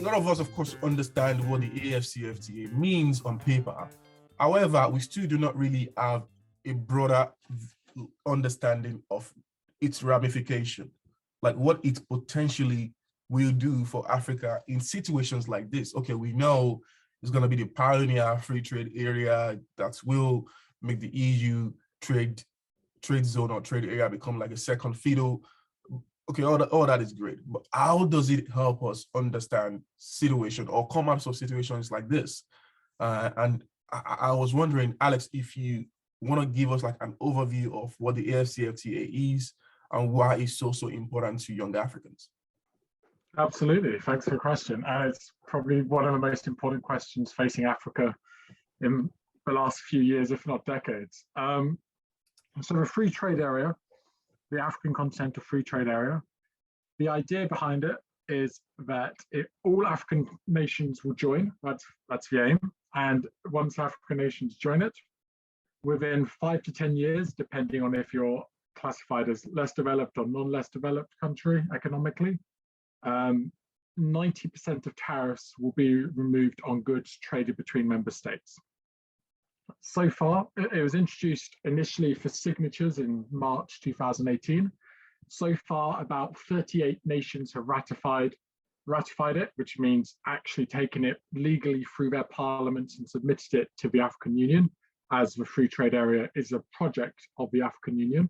lot of us, of course, understand what the AfCFTA means on paper. However, we still do not really have a broader understanding of its ramification, like what it potentially will do for Africa in situations like this. Okay, we know it's going to be the pioneer free trade area that will make the EU trade zone or trade area become like a second fiddle. Okay, all that is great, but how does it help us understand situation or come out of situations like this? And I was wondering, Alex, if you want to give us like an overview of what the AfCFTA is and why it's so important to young Africans. Absolutely, thanks for the question. And it's probably one of the most important questions facing Africa in the last few years, if not decades. So the free trade area, the African Continental Free Trade Area, the idea behind it is that all African nations will join, that's the aim. And once African nations join it, within 5 to 10 years, depending on if you're classified as less developed or non-less developed country economically, 90% of tariffs will be removed on goods traded between member states. So far, it was introduced initially for signatures in March 2018. So far, about 38 nations have ratified it, which means actually taken it legally through their parliaments and submitted it to the African Union, as the free trade area is a project of the African Union.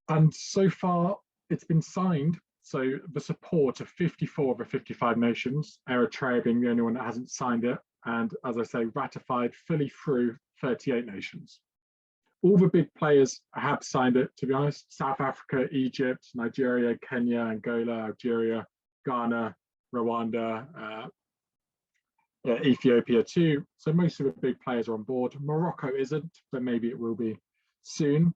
And so far, it's been signed. So the support of 54 of the 55 nations, Eritrea being the only one that hasn't signed it, and as I say, ratified fully through 38 nations. All the big players have signed it, to be honest. South Africa, Egypt, Nigeria, Kenya, Angola, Algeria, Ghana, Rwanda, Ethiopia too. So most of the big players are on board. Morocco isn't, but maybe it will be soon.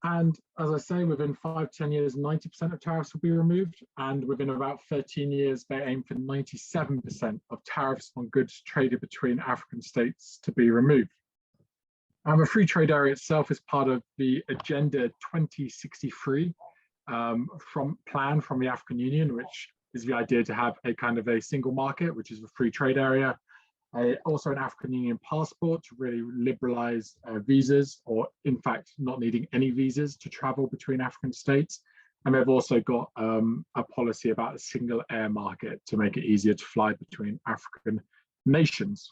And as I say, within 5 to 10 years, 90% of tariffs will be removed. And within about 13 years, they aim for 97% of tariffs on goods traded between African states to be removed. And the free trade area itself is part of the Agenda 2063 plan from the African Union, which is the idea to have a kind of a single market, which is the free trade area. Also an African Union passport to really liberalize visas, or in fact, not needing any visas to travel between African states. And they've also got a policy about a single air market to make it easier to fly between African nations.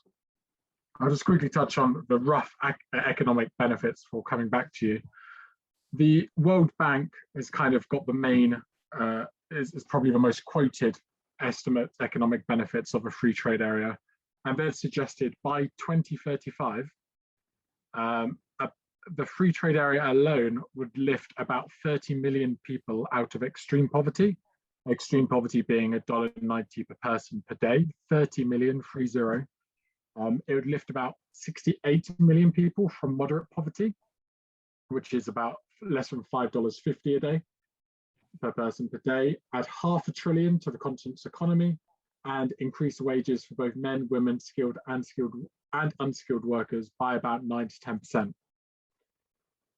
I'll just quickly touch on the rough economic benefits for coming back to you. The World Bank has kind of got the main, is probably the most quoted estimate economic benefits of a free trade area. And they've suggested by 2035, the free trade area alone would lift about 30 million people out of extreme poverty. Extreme poverty being $1.90 per person per day, 30 million, 30. It would lift about 68 million people from moderate poverty, which is about less than $5.50 a day per person per day, add $500 billion to the continent's economy, and increase wages for both men, women, skilled and unskilled workers by about 9 to 10%.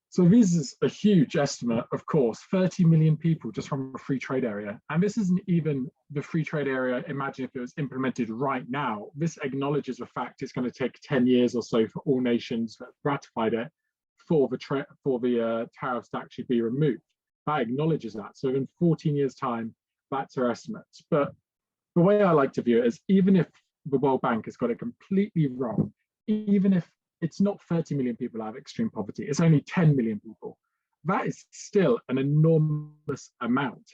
So this is a huge estimate, of course, 30 million people just from a free trade area. And this isn't even the free trade area. Imagine if it was implemented right now. This acknowledges the fact it's going to take 10 years or so for all nations that ratified it for the tariffs to actually be removed. That acknowledges that. So in 14 years' time, that's our estimates. But the way I like to view it is, even if the World Bank has got it completely wrong, even if it's not 30 million people out of extreme poverty, it's only 10 million people, that is still an enormous amount,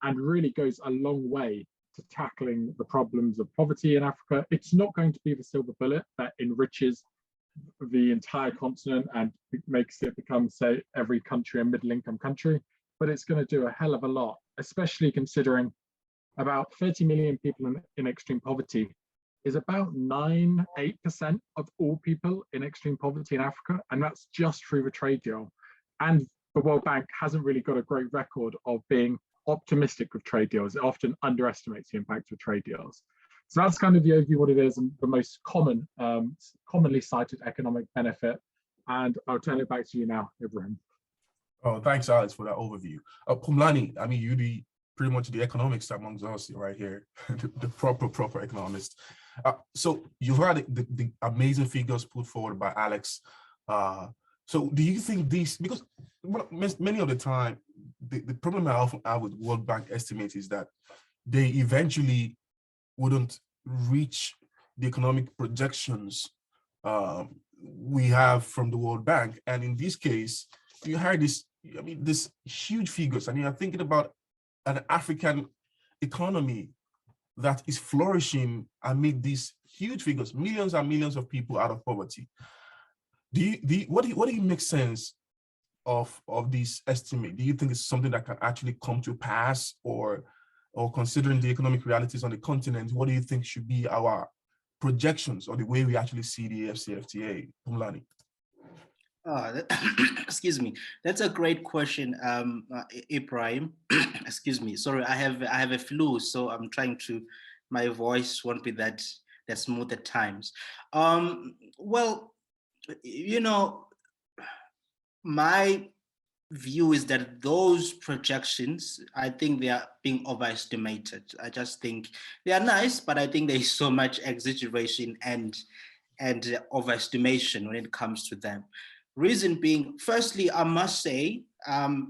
and really goes a long way to tackling the problems of poverty in Africa. It's not going to be the silver bullet that enriches the entire continent and makes it become, say, every country a middle-income country, but it's going to do a hell of a lot, especially considering about 30 million people in extreme poverty is about 8% of all people in extreme poverty in Africa, and that's just through the trade deal. And the World Bank hasn't really got a great record of being optimistic with trade deals. It often underestimates the impact of trade deals. So that's kind of the overview what it is, and the most commonly cited economic benefit. And I'll turn it back to you now, Ibrahim. Oh, thanks, Alex, for that overview. Phumlani, I mean, you're the pretty much the economics amongst us right here, the proper economists. So you've heard the amazing figures put forward by Alex. So do you think these, because many of the time, the problem I often have with World Bank estimates is that they eventually wouldn't reach the economic projections we have from the World Bank. And in this case, you heard this, I mean, this huge figures, and you're thinking about an African economy that is flourishing amid these huge figures, millions and millions of people out of poverty. What do you make sense of this estimate? Do you think it's something that can actually come to pass, or considering the economic realities on the continent, what do you think should be our projections or the way we actually see the AfCFTA, Pumlani? Excuse me. That's a great question, Ibrahim. Excuse me. Sorry, I have a flu, so I'm trying to. My voice won't be that smooth at times. Well, you know, my view is that those projections, I think they are being overestimated. I just think they are nice, but I think there is so much exaggeration and overestimation when it comes to them. Reason being, firstly, I must say,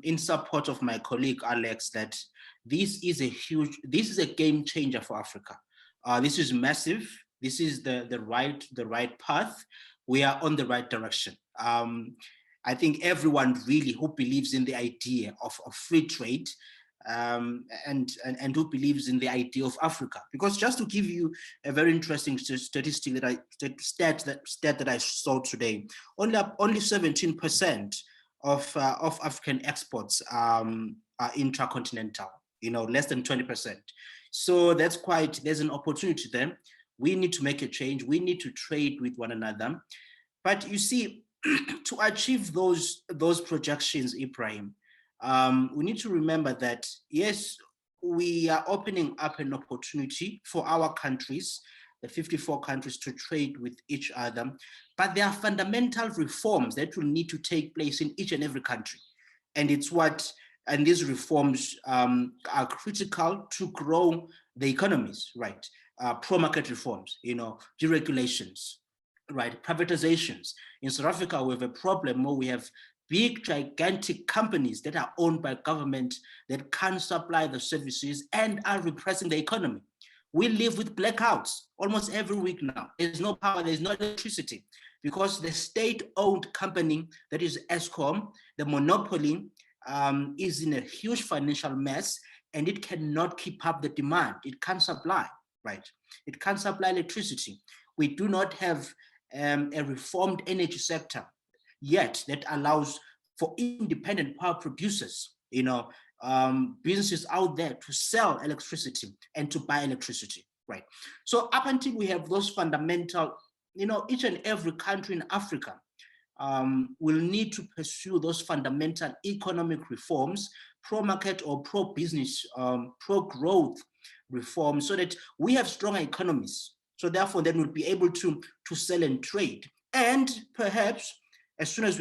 in support of my colleague Alex, that this is a game changer for Africa. This is massive. This is the right path. We are on the right direction. I think everyone really who believes in the idea of free trade and who believes in the idea of Africa. Because just to give you a very interesting statistic that I saw today, only 17% of African exports are intracontinental. You know, less than 20%. So there's an opportunity there. We need to make a change. We need to trade with one another. But you see, to achieve those projections, Ibrahim, we need to remember that, yes, we are opening up an opportunity for our countries, the 54 countries, to trade with each other, but there are fundamental reforms that will need to take place in each and every country. And these reforms are critical to grow the economies, right? Pro-market reforms, deregulations, right? Privatizations. In South Africa, we have a problem where we have big, gigantic companies that are owned by government that can't supply the services and are repressing the economy. We live with blackouts almost every week now. There's no power, there's no electricity, because the state-owned company that is Eskom, the monopoly, is in a huge financial mess, and it cannot keep up the demand. It can't supply, right? It can't supply electricity. We do not have a reformed energy sector yet that allows for independent power producers, businesses out there to sell electricity and to buy electricity, right? So up until we have those fundamental, each and every country in Africa will need to pursue those fundamental economic reforms, pro-market or pro-business, pro-growth reforms, so that we have stronger economies. So therefore, then we'll be able to sell and trade. And perhaps as soon as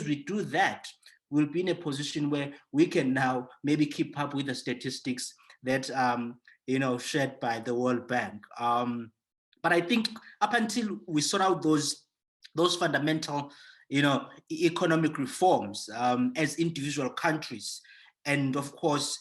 we do that, we'll be in a position where we can now maybe keep up with the statistics that shared by the World Bank. But I think up until we sort out those fundamental, economic reforms as individual countries, and of course,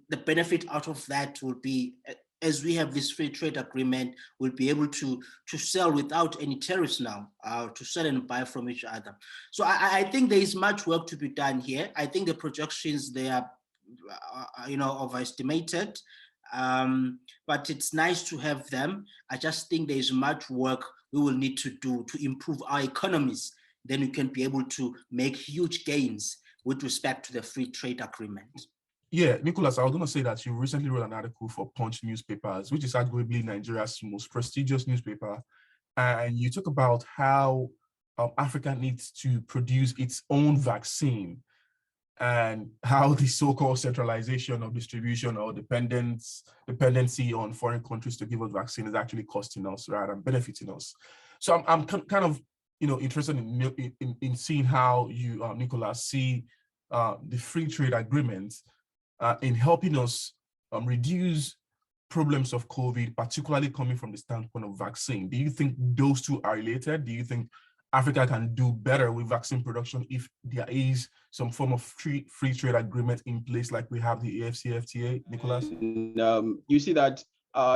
the benefit out of that will be, as we have this free trade agreement, we'll be able to sell without any tariffs now, to sell and buy from each other. So I think there is much work to be done here. I think the projections, they are, overestimated, but it's nice to have them. I just think there is much work we will need to do to improve our economies. Then we can be able to make huge gains with respect to the free trade agreement. Yeah, Nicholas, I was going to say that you recently wrote an article for Punch newspapers, which is arguably Nigeria's most prestigious newspaper. And you talk about how Africa needs to produce its own vaccine, and how the so-called centralization of distribution or dependency on foreign countries to give us vaccine is actually costing us rather than benefiting us. So I'm kind of interested in seeing how you, Nicholas, see the free trade agreement in helping us reduce problems of COVID, particularly coming from the standpoint of vaccine? Do you think those two are related? Do you think Africa can do better with vaccine production if there is some form of free trade agreement in place, like we have the AfCFTA, Nicholas? You see that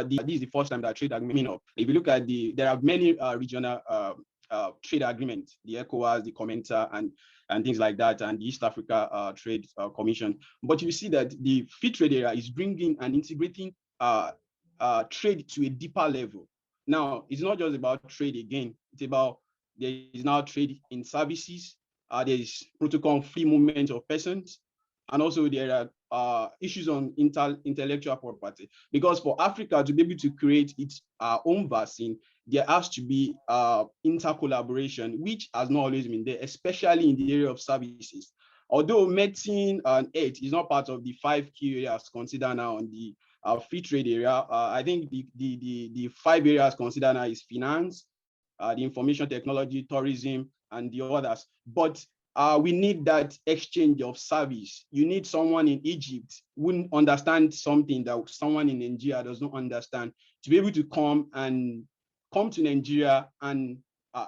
this is the first time that trade agreement. If you look at there are many regional trade agreements, the ECOWAS, the Continental, and things like that, and the East Africa Trade Commission. But you see that the free trade area is bringing and integrating trade to a deeper level. Now, it's not just about trade again. It's about there is now trade in services. There is protocol on free movement of persons, and also there are issues on intellectual property. Because for Africa to be able to create its own vaccine, there has to be inter-collaboration, which has not always been there, especially in the area of services. Although medicine and health is not part of the 5 key areas considered now on the free trade area, I think the 5 areas considered now is finance, the information technology, tourism, and the others. But we need that exchange of service. You need someone in Egypt who wouldn't understand something that someone in Nigeria does not understand, to be able to come to Nigeria and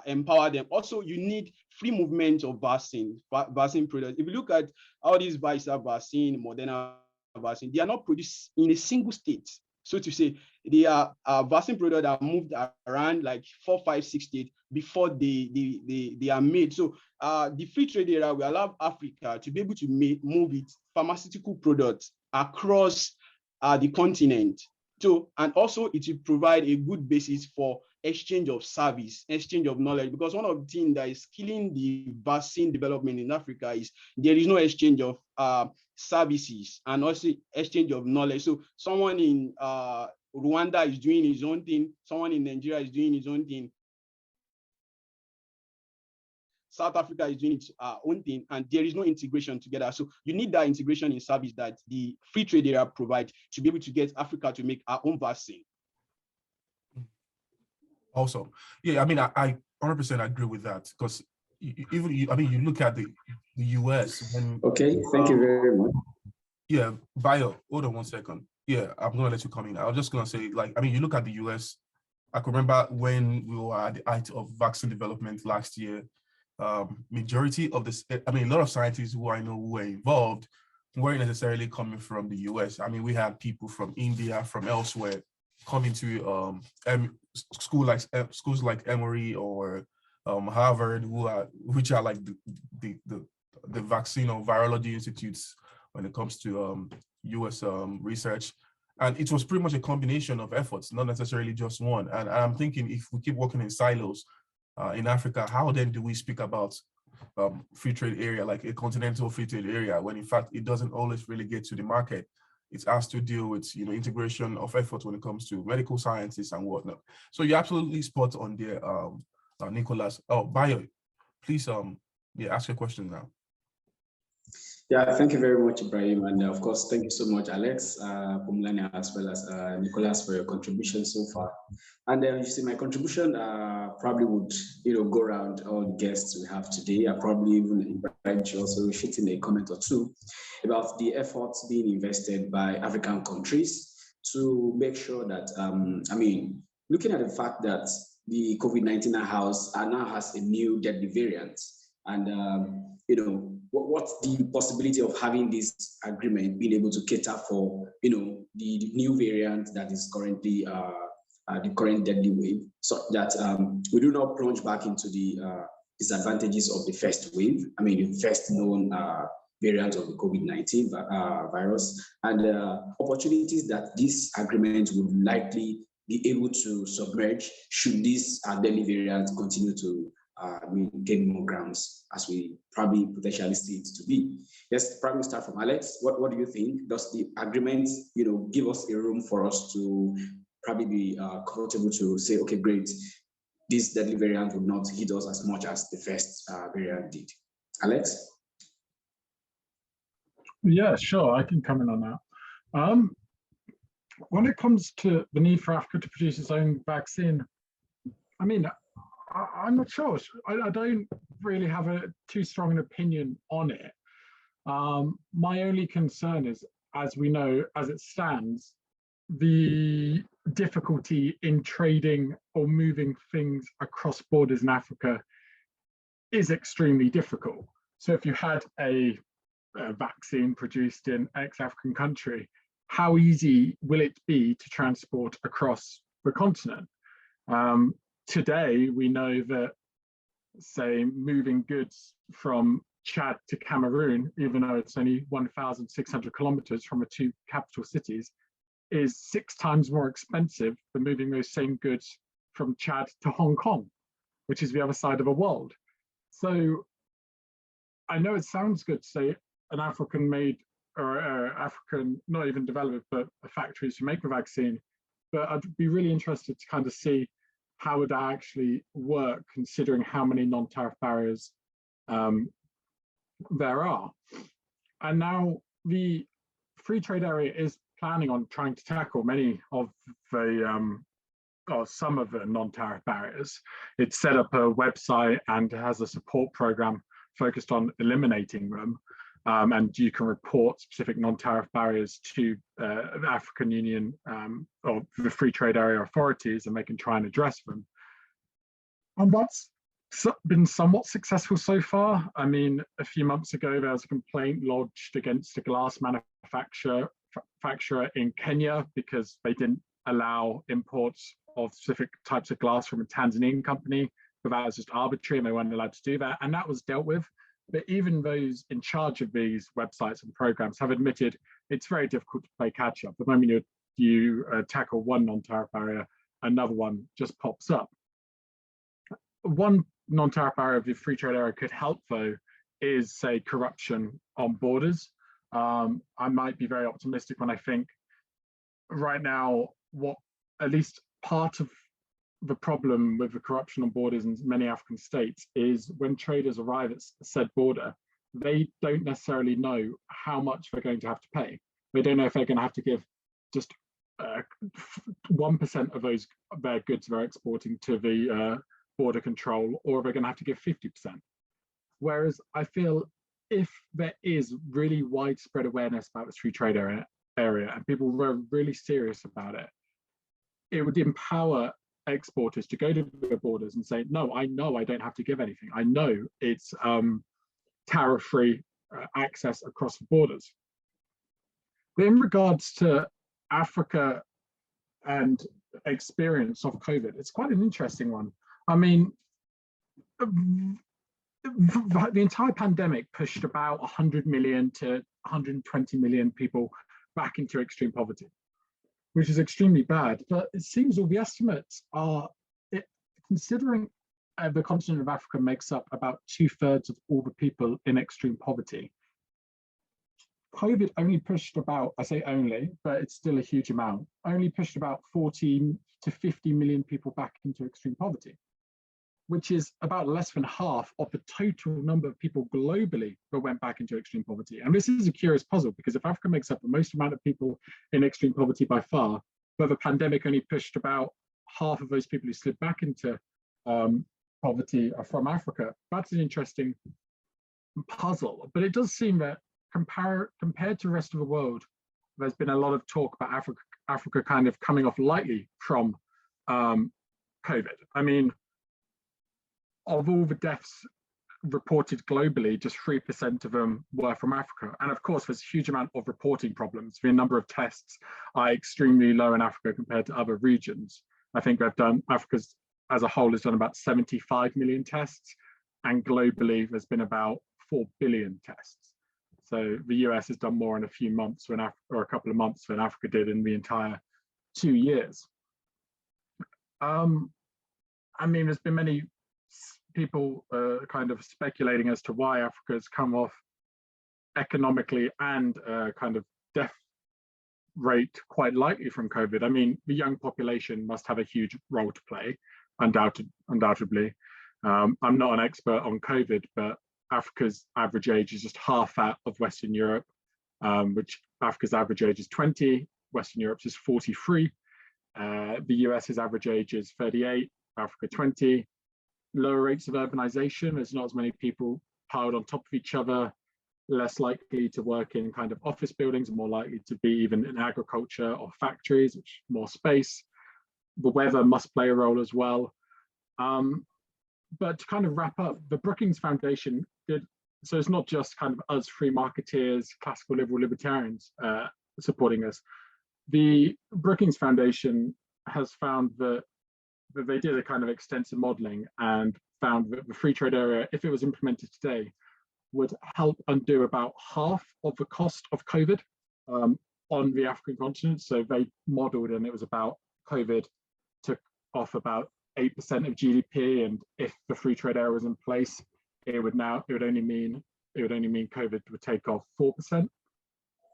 empower them. Also, you need free movement of vaccine products. If you look at all these Pfizer vaccine, Moderna vaccine, they are not produced in a single state. So to say, they are vaccine products that are moved around like 4, 5, 6 states before they are made. So the free trade area will allow Africa to be able to move its pharmaceutical products across the continent. So, and also it will provide a good basis for exchange of service, exchange of knowledge, because one of the things that is killing the vaccine development in Africa is there is no exchange of services and also exchange of knowledge. So someone in Rwanda is doing his own thing, someone in Nigeria is doing his own thing, South Africa is doing its own thing, and there is no integration together. So you need that integration in service that the free trade area provides to be able to get Africa to make our own vaccine. Awesome. Yeah, I mean, I 100% agree with that, because you look at the US. Okay, thank you very much. Yeah, Bio, hold on 1 second. Yeah, I'm going to let you come in. I was just going to say, you look at the US. I can remember when we were at the height of vaccine development last year, majority of this, a lot of scientists who I know who were involved weren't necessarily coming from the US. We had people from India, from elsewhere, coming to schools like Emory or Harvard, which are like the vaccine or virology institutes when it comes to US research. And it was pretty much a combination of efforts, not necessarily just one. And I'm thinking, if we keep working in silos in Africa, how then do we speak about free trade area, like a continental free trade area, when in fact it doesn't always really get to the market? It has to deal with integration of efforts when it comes to medical sciences and whatnot. So you're absolutely spot on there, Nicholas. Oh, Bayo, please ask your question now. Yeah, thank you very much, Ibrahim. And of course, thank you so much, Alex, Pumlani, as well as Nicholas, for your contribution so far. And you see, my contribution probably would go around all the guests we have today. I probably even invite you also shoot in a comment or two about the efforts being invested by African countries to make sure that, looking at the fact that the COVID-19 now has a new deadly variant, and what's the possibility of having this agreement being able to cater for the new variant that is currently the current deadly wave, so that we do not plunge back into the disadvantages of the first wave, the first known variant of the COVID-19 virus, and opportunities that this agreement would likely be able to submerge should this deadly variant continue to gain more grounds, as we probably potentially see it to be. Let's probably start from Alex. What do you think? Does the agreement, give us a room for us to probably be comfortable to say, okay, great, this deadly variant would not hit us as much as the first variant did? Alex? Yeah, sure, I can come in on that. When it comes to the need for Africa to produce its own vaccine, I'm not sure. I don't really have too strong an opinion on it. My only concern is as we know, as it stands, the difficulty in trading or moving things across borders in Africa is extremely difficult. So if you had a vaccine produced in X African country, how easy will it be to transport across the continent? Today, we know that, say, moving goods from Chad to Cameroon, even though it's only 1,600 kilometers from the two capital cities, is 6 times more expensive than moving those same goods from Chad to Hong Kong, which is the other side of the world. So I know it sounds good to say an African made or African, not even developed, but factories to make the vaccine, but I'd be really interested to kind of see how would that actually work, considering how many non-tariff barriers there are. And now the free trade area is planning on trying to tackle many of the or some of the non-tariff barriers. It's set up a website and has a support program focused on eliminating them. And you can report specific non-tariff barriers to the African Union or the Free Trade Area authorities, and they can try and address them. And that's been somewhat successful so far. I mean, a few months ago, there was a complaint lodged against a glass manufacturer in Kenya because they didn't allow imports of specific types of glass from a Tanzanian company, but that was just arbitrary and they weren't allowed to do that. And that was dealt with. But even those in charge of these websites and programs have admitted it's very difficult to play catch up. The moment you tackle one non-tariff barrier, another one just pops up. One non-tariff barrier of the free trade area could help, though, is, say, corruption on borders. I might be very optimistic when I think right now, what at least part of the problem with the corruption on borders in many African states is when traders arrive at said border, they don't necessarily know how much they're going to have to pay. They don't know if they're going to have to give just 1% of their goods they're exporting to the border control, or they're going to have to give 50%. Whereas I feel if there is really widespread awareness about this free trade area and people were really serious about it, it would empower exporters to go to the borders and say, no, I know I don't have to give anything. I know it's tariff-free access across the borders. But in regards to Africa and experience of COVID, it's quite an interesting one. I mean, the entire pandemic pushed about 100 million to 120 million people back into extreme poverty, which is extremely bad. But it seems all the estimates are, considering the continent of Africa makes up about 2/3 of all the people in extreme poverty, COVID only pushed about, I say only, but it's still a huge amount, only pushed about 40 to 50 million people back into extreme poverty, which is about less than half of the total number of people globally that went back into extreme poverty. And this is a curious puzzle, because if Africa makes up the most amount of people in extreme poverty by far, but the pandemic only pushed about half of those people who slid back into poverty are from Africa, that's an interesting puzzle. But it does seem that compared to the rest of the world, there's been a lot of talk about Africa kind of coming off lightly from COVID. I mean, of all the deaths reported globally, just 3% of them were from Africa. And of course, there's a huge amount of reporting problems. The number of tests are extremely low in Africa compared to other regions. I think Africa as a whole has done about 75 million tests, and globally there's been about 4 billion tests. So the US has done more in a few months or a couple of months than Africa did in the entire 2 years. I mean, there's been many people kind of speculating as to why Africa has come off economically and kind of death rate quite lightly from COVID. I mean, the young population must have a huge role to play, undoubtedly. I'm not an expert on COVID, but Africa's average age is just half that of Western Europe, which Africa's average age is 20, Western Europe's is 43. The US's average age is 38, Africa 20. Lower rates of urbanization, there's not as many people piled on top of each other. less likely to work in kind of office buildings, more likely to be even in agriculture or factories, which more space. The weather must play a role as well. But to kind of wrap up, the Brookings Foundation did, so it's not just kind of us free marketeers, classical liberal libertarians supporting us. The Brookings Foundation has found that they did a kind of extensive modeling and found that the free trade area, if it was implemented today, would help undo about half of the cost of COVID on the African continent. So they modeled, and it was about COVID took off about 8% of GDP, and if the free trade area was in place, it would only mean COVID would take off 4%.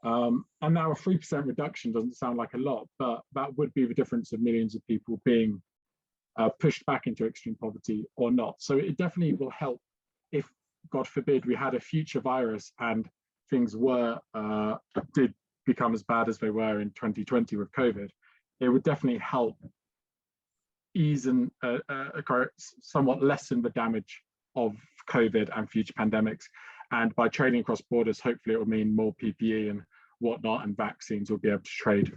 And now a 3% reduction doesn't sound like a lot, but that would be the difference of millions of people being pushed back into extreme poverty or not. So it definitely will help if, God forbid, we had a future virus and things did become as bad as they were in 2020 with COVID. It would definitely help ease and somewhat lessen the damage of COVID and future pandemics. And by trading across borders, hopefully it will mean more PPE and whatnot, and vaccines will be able to trade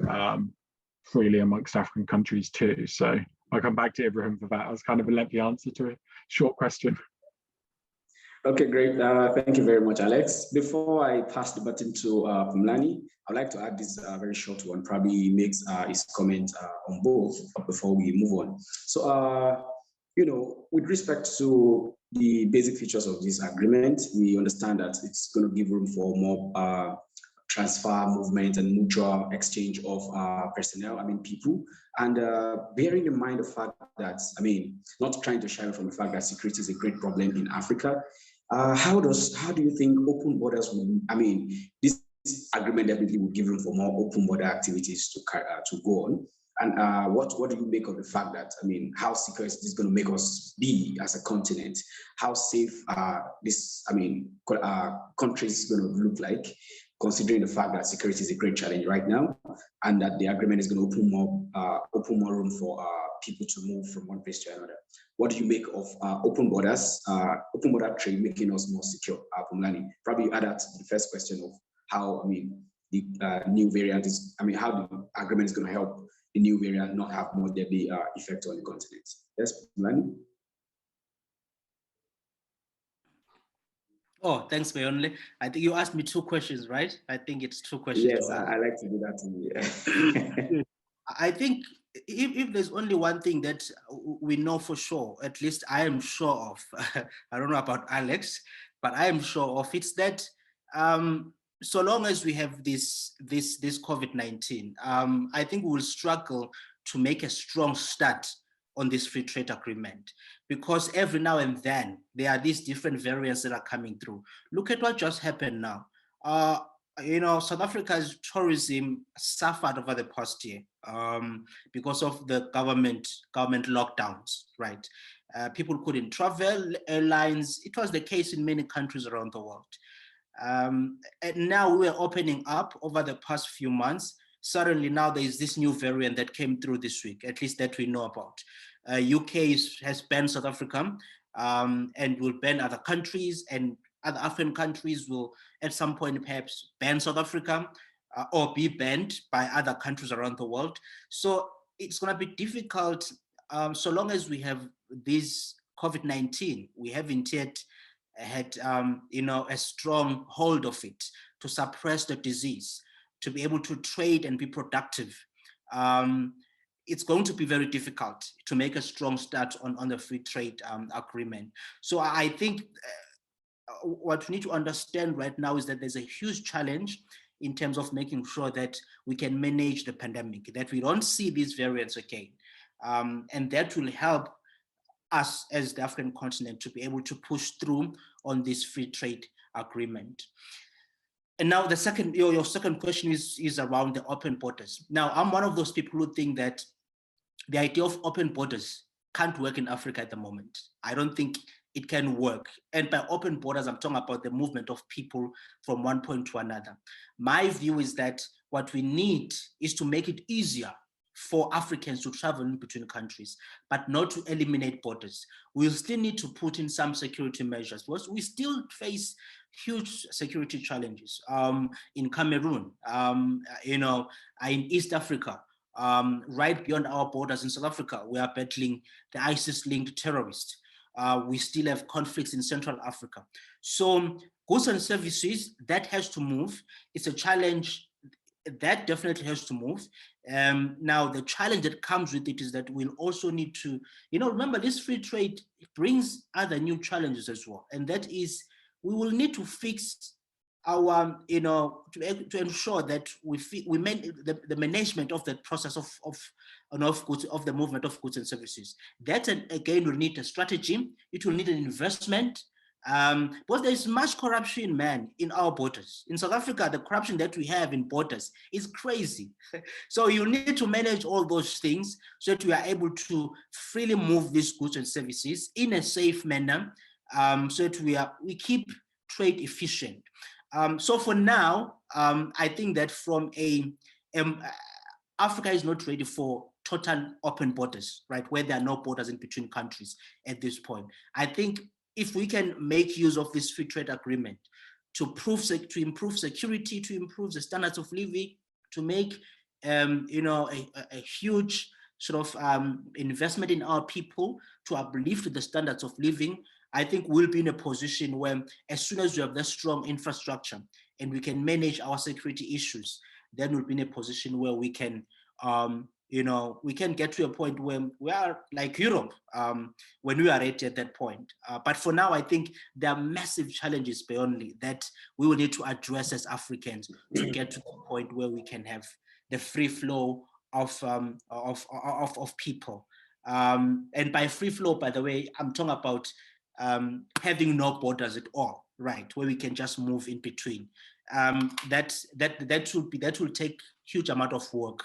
freely amongst African countries too. So I'll come back to Ibrahim for that. That was kind of a lengthy answer to a short question. Okay, great. Thank you very much, Alex. Before I pass the button to Phumlani, I'd like to add this very short one, probably makes his comment on both before we move on. So, with respect to the basic features of this agreement, we understand that it's going to give room for more transfer, movement, and mutual exchange of personnel, people, and bearing in mind the fact that, not trying to shy away from the fact that security is a great problem in Africa. How do you think open borders will, this agreement definitely will give room for more open border activities to go on? And what do you make of the fact that, how secure is this going to make us be as a continent? How safe this country is going to look like, considering the fact that security is a great challenge right now, and that the agreement is going to open more room for people to move from one place to another? What do you make of open borders, open border trade making us more secure? Phumlani, probably add that to the first question of how the new variant is, how the agreement is going to help the new variant not have more deadly effect on the continent. Yes, Phumlani? Oh, thanks, Mayonle. I think you asked me two questions, right? I think it's two questions. Yes, I like to do that too. Yeah. I think if there's only one thing that we know for sure, at least I am sure of, I don't know about Alex, but I am sure of, it's that so long as we have this COVID-19, I think we will struggle to make a strong start on this free trade agreement, because every now and then there are these different variants that are coming through. Look at what just happened now. South Africa's tourism suffered over the past year because of the government lockdowns, right? People couldn't travel, airlines. It was the case in many countries around the world. And now we're opening up over the past few months. Suddenly now there is this new variant that came through this week, at least that we know about. UK has banned South Africa and will ban other countries, and other African countries will at some point perhaps ban South Africa or be banned by other countries around the world. So it's going to be difficult so long as we have this COVID-19. We haven't yet had a strong hold of it to suppress the disease, to be able to trade and be productive. It's going to be very difficult to make a strong start on the free trade agreement. So I think what we need to understand right now is that there's a huge challenge in terms of making sure that we can manage the pandemic, that we don't see these variants again. And that will help us as the African continent to be able to push through on this free trade agreement. And now the second, your second question is around the open borders. Now, I'm one of those people who think that the idea of open borders can't work in Africa at the moment. I don't think it can work. And by open borders, I'm talking about the movement of people from one point to another. My view is that what we need is to make it easier for Africans to travel in between countries, but not to eliminate borders. We'll still need to put in some security measures because we still face huge security challenges in Cameroon, in East Africa, right beyond our borders in South Africa. We are battling the ISIS-linked terrorists. We still have conflicts in Central Africa. So goods and services, that has to move. It's a challenge that definitely has to move. Now, the challenge that comes with it is that we'll also need to, remember, this free trade brings other new challenges as well. And that is, we will need to fix our, to ensure that we manage the management of the process of the movement of goods and services. That, again, will need a strategy. It will need an investment. Because there is much corruption, man, in our borders. In South Africa, the corruption that we have in borders is crazy. So you need to manage all those things so that we are able to freely move these goods and services in a safe manner, so that we keep trade efficient. So for now, I think that from Africa is not ready for total open borders, right? Where there are no borders in between countries at this point. I think if we can make use of this free trade agreement to improve security, to improve the standards of living, to make a huge sort of investment in our people, to uplift the standards of living, I think we'll be in a position where, as soon as we have that strong infrastructure and we can manage our security issues, then we'll be in a position where we can we can get to a point where we are like Europe, when we are ready at that point. But for now, I think there are massive challenges beyond that we will need to address as Africans to get to the point where we can have the free flow of people. And by free flow, by the way, I'm talking about having no borders at all, right? Where we can just move in between. That will take huge amount of work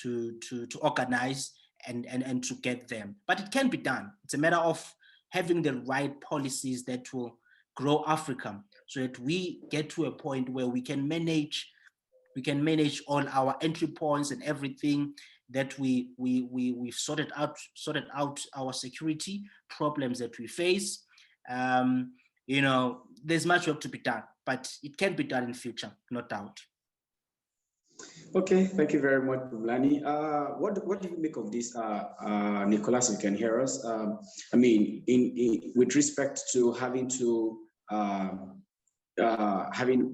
to organize and to get them. But it can be done. It's a matter of having the right policies that will grow Africa so that we get to a point where we can manage all our entry points and everything, that we've sorted out our security problems that we face. There's much work to be done, but it can be done in future, no doubt. Okay, thank you very much, Phumlani. What do you make of this, Nicholas? You can hear us. I mean, with respect to having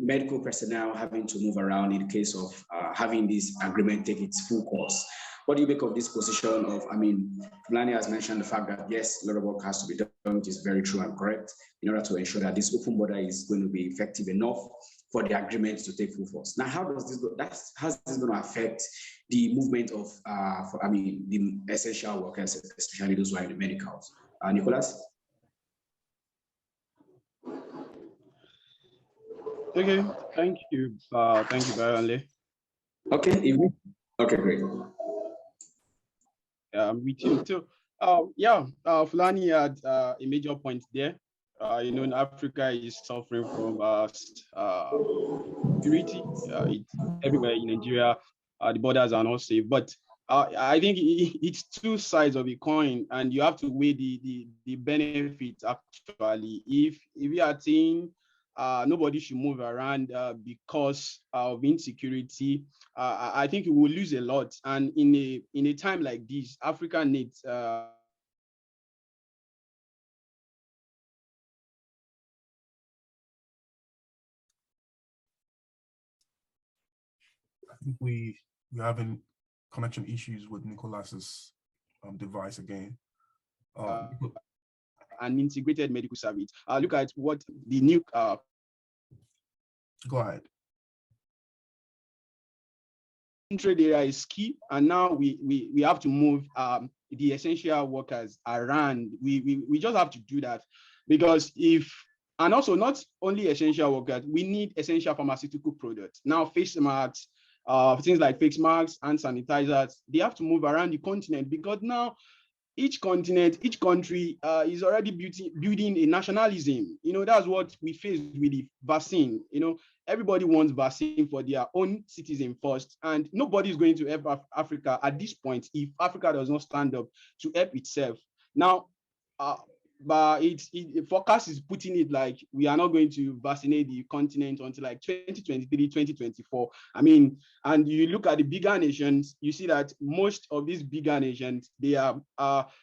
medical personnel having to move around in the case of having this agreement take its full course. What do you make of this position of, Phumlani has mentioned the fact that yes, a lot of work has to be done, which is very true and correct, in order to ensure that this open border is going to be effective enough for the agreement to take full force. Now, how's this going to affect the movement of, the essential workers, especially those who are in the medicals? Nicholas? Okay, thank you, Bayanle. Okay, okay, great. Me too. So, Phumlani had a major point there. In Africa is suffering from security. It's everywhere in Nigeria. The borders are not safe. But I think it's two sides of a coin, and you have to weigh the benefits actually. If we are saying nobody should move around because of insecurity, I think we will lose a lot. And in a time like this, Africa needs I think we're having connection issues with Nicholas's device again. An integrated medical service. Look at what the new. Go ahead. Trade area is key, and now we have to move the essential workers around. We just have to do that, because and also not only essential workers, we need essential pharmaceutical products. Now face masks, things like face masks and sanitizers, they have to move around the continent, because now each continent, each country is already building a nationalism. That's what we face with the vaccine. Everybody wants vaccine for their own citizen first, and nobody is going to help Africa at this point if Africa does not stand up to help itself. Now, but forecast is putting it like we are not going to vaccinate the continent until like 2023, 2024. I mean, and you look at the bigger nations, you see that most of these bigger nations, they are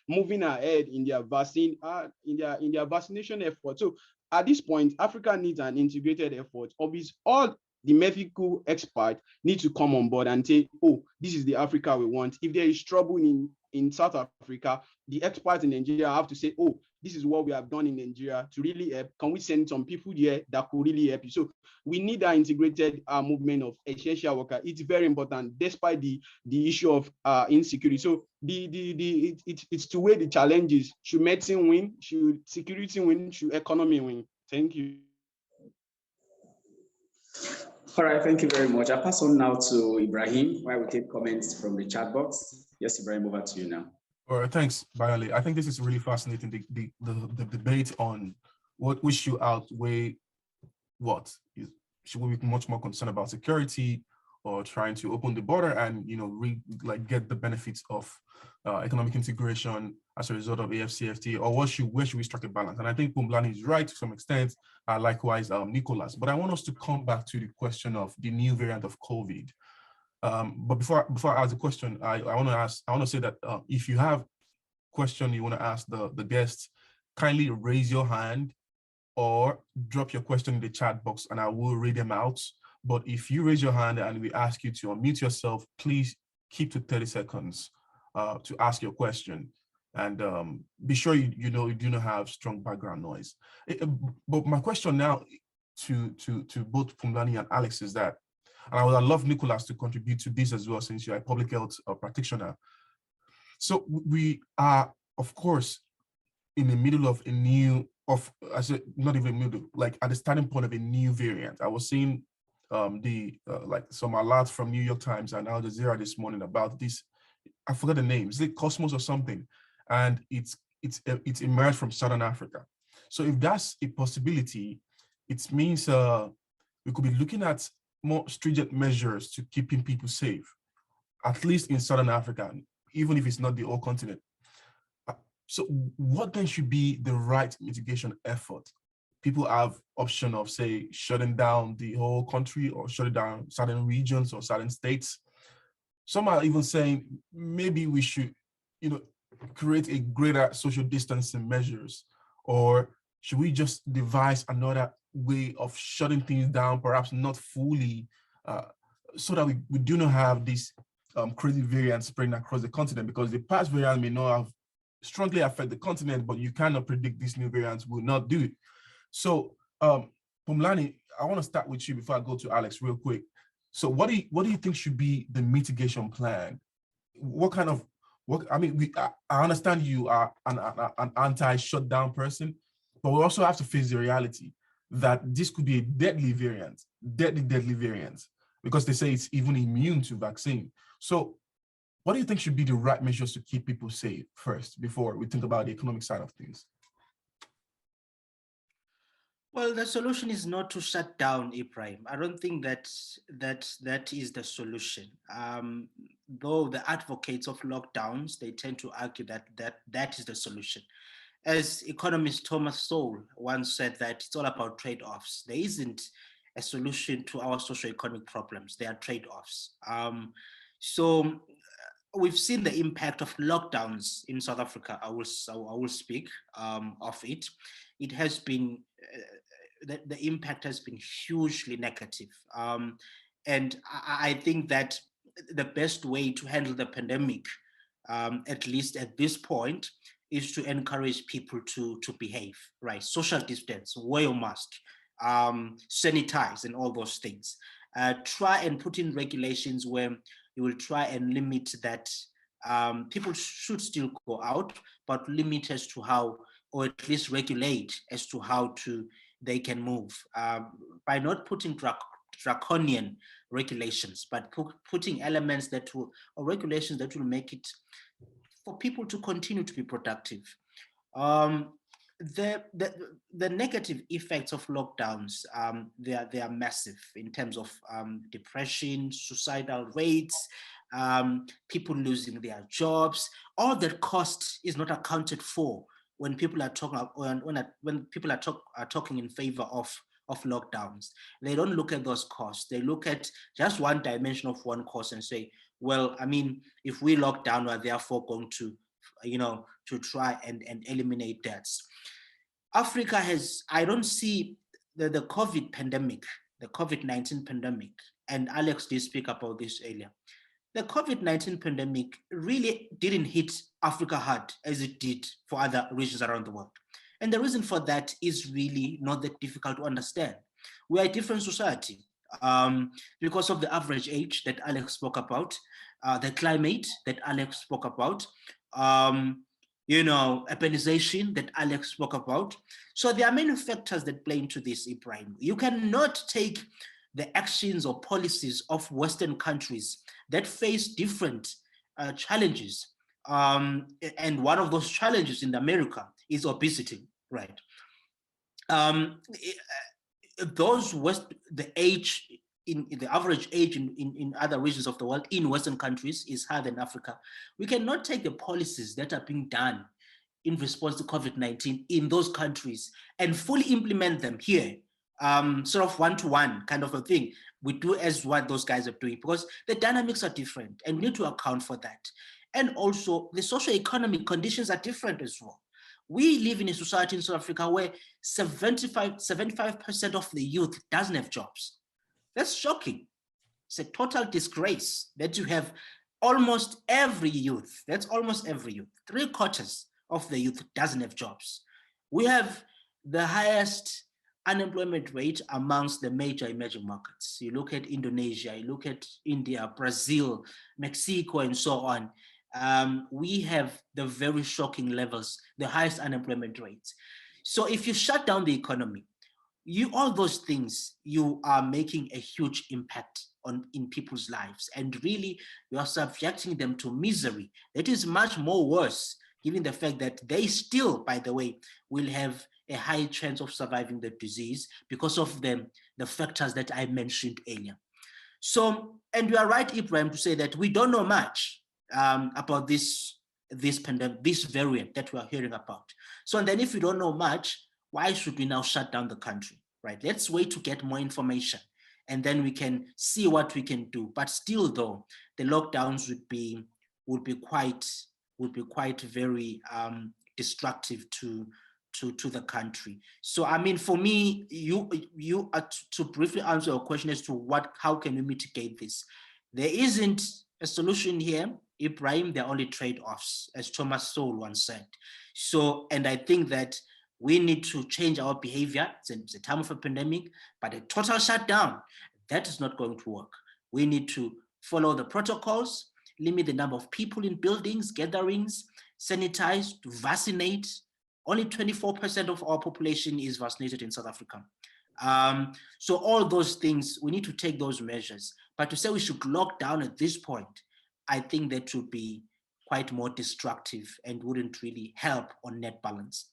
moving ahead in their vaccine, in their vaccination effort. So at this point, Africa needs an integrated effort of all the medical experts need to come on board and say, oh, this is the Africa we want. If there is trouble in South Africa, the experts in Nigeria have to say, oh, this is what we have done in Nigeria to really help. Can we send some people here that could really help you? So we need that integrated movement of essential workers. It's very important, despite the issue of insecurity. So it's to weigh the challenges. Should medicine win? Should security win? Should economy win? Thank you. All right, thank you very much. I'll pass on now to Ibrahim, while we take comments from the chat box. Yes, Ibrahim, over to you now. All right, thanks, Bayale. I think this is really fascinating, the debate on which should outweigh what. Should we be much more concerned about security or trying to open the border and, get the benefits of economic integration as a result of AfCFTA, or where should we strike a balance? And I think Phumlani is right to some extent, likewise Nicholas. But I want us to come back to the question of the new variant of COVID. But before I ask the question, I want to say that if you have a question you want to ask the guests, kindly raise your hand or drop your question in the chat box and I will read them out. But if you raise your hand and we ask you to unmute yourself, please keep to 30 seconds to ask your question. And be sure you do not have strong background noise. But my question now to both Phumlani and Alex is that, and I would love Nicholas to contribute to this as well, since you're a public health practitioner. So we are, of course, in the middle of not even middle, like at the starting point of a new variant. I was seeing some alerts from New York Times and Al Jazeera this morning about this. I forgot the name. Is it Cosmos or something? And it's emerged from Southern Africa. So if that's a possibility, it means we could be looking at more stringent measures to keeping people safe, at least in Southern Africa, even if it's not the whole continent. So what then should be the right mitigation effort? People have option of, say, shutting down the whole country or shutting down certain regions or certain states. Some are even saying maybe we should, create a greater social distancing measures, or should we just devise another way of shutting things down, perhaps not fully, so that we do not have this crazy variant spreading across the continent, because the past variant may not have strongly affect the continent, but you cannot predict these new variants will not do it. So, Phumlani, I want to start with you before I go to Alex real quick. So what do you think should be the mitigation plan? I understand you are an anti-shutdown person, but we also have to face the reality that this could be a deadly variant, because they say it's even immune to vaccine. So what do you think should be the right measures to keep people safe first, before we think about the economic side of things? Well, the solution is not to shut down, Ibrahim. I don't think that is the solution. Though the advocates of lockdowns, they tend to argue that is the solution. As economist Thomas Sowell once said, that it's all about trade-offs. There isn't a solution to our socioeconomic problems. There are trade-offs. So we've seen the impact of lockdowns in South Africa. I will speak of it. It has been, the impact has been hugely negative. And I think that the best way to handle the pandemic, at least at this point, is to encourage people to behave, right? Social distance, wear your mask, sanitize, and all those things. Try and put in regulations where you will try and limit that. People should still go out, but limit as to how, or at least regulate as to how they can move, by not putting draconian regulations, but putting elements or regulations that will make it for people to continue to be productive. The negative effects of lockdowns, they are massive in terms of depression, suicidal rates, people losing their jobs. All that cost is not accounted for when people are talking when people are talking in favor of lockdowns. They don't look at those costs. They look at just one dimension of one cost and say, well, I mean, if we lock down, we're therefore going to, to try and eliminate debts. Africa has, I don't see the COVID pandemic, the COVID-19 pandemic, and Alex did speak about this earlier. The COVID-19 pandemic really didn't hit Africa hard as it did for other regions around the world. And the reason for that is really not that difficult to understand. We are a different society because of the average age that Alex spoke about, the climate that Alex spoke about, urbanization that Alex spoke about. So there are many factors that play into this, Ibrahim. You cannot take the actions or policies of Western countries that face different challenges. And one of those challenges in America is obesity, right? The average age in other regions of the world in Western countries is higher than Africa. We cannot take the policies that are being done in response to COVID-19 in those countries and fully implement them here, sort of one-to-one kind of a thing. We do as what those guys are doing because the dynamics are different and we need to account for that. And also the socio-economic conditions are different as well. We live in a society in South Africa where 75% of the youth doesn't have jobs. That's shocking. It's a total disgrace that you have almost every youth, that's almost every youth, 3/4 of the youth doesn't have jobs. We have the highest unemployment rate amongst the major emerging markets. You look at Indonesia, you look at India, Brazil, Mexico, and so on. We have the very shocking levels, the highest unemployment rates. So if you shut down the economy, all those things, you are making a huge impact in people's lives. And really, you are subjecting them to misery. That is much more worse, given the fact that they still, by the way, will have a high chance of surviving the disease because of the factors that I mentioned earlier. So, and you are right, Ibrahim, to say that we don't know much about this pandemic, this variant that we are hearing about. So, and then if we don't know much, why should we now shut down the country, right? Let's wait to get more information and then we can see what we can do. But still though, the lockdowns would be quite very destructive to the country. So, I mean, for me, you to briefly answer your question as to how can we mitigate this? There isn't a solution here, Ibrahim, there are only trade-offs, as Thomas Sowell once said. So, and I think that we need to change our behavior. It's a time of a pandemic, but a total shutdown, that is not going to work. We need to follow the protocols, limit the number of people in buildings, gatherings, sanitize, vaccinate. Only 24% of our population is vaccinated in South Africa. So all those things, we need to take those measures. But to say we should lock down at this point, I think that would be quite more destructive and wouldn't really help on net balance.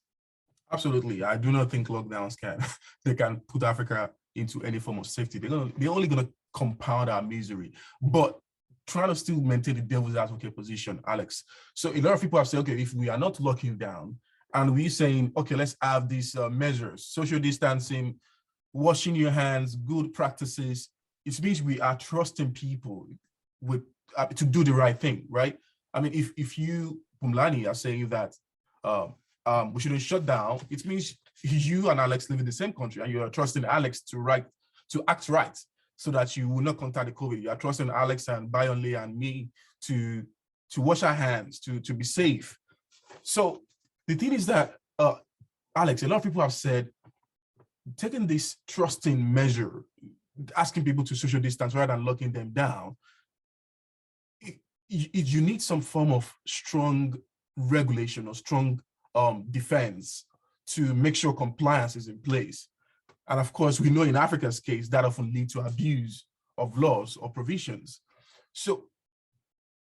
Absolutely. I do not think lockdowns can put Africa into any form of safety. They're only going to compound our misery. But trying to still maintain the devil's advocate position, Alex. So a lot of people have said, okay, if we are not locking down and we're saying, okay, let's have these measures, social distancing, washing your hands, good practices, it means we are trusting people to do the right thing, right? I mean, if you, Pumlani, are saying that we shouldn't shut down, it means you and Alex live in the same country and you are trusting Alex to act right so that you will not contact the COVID. You are trusting Alex and Bayonle and me to wash our hands, to be safe. So the thing is that, Alex, a lot of people have said, taking this trusting measure, asking people to social distance rather than locking them down, you need some form of strong regulation or strong defense to make sure compliance is in place. And of course, we know in Africa's case, that often leads to abuse of laws or provisions. So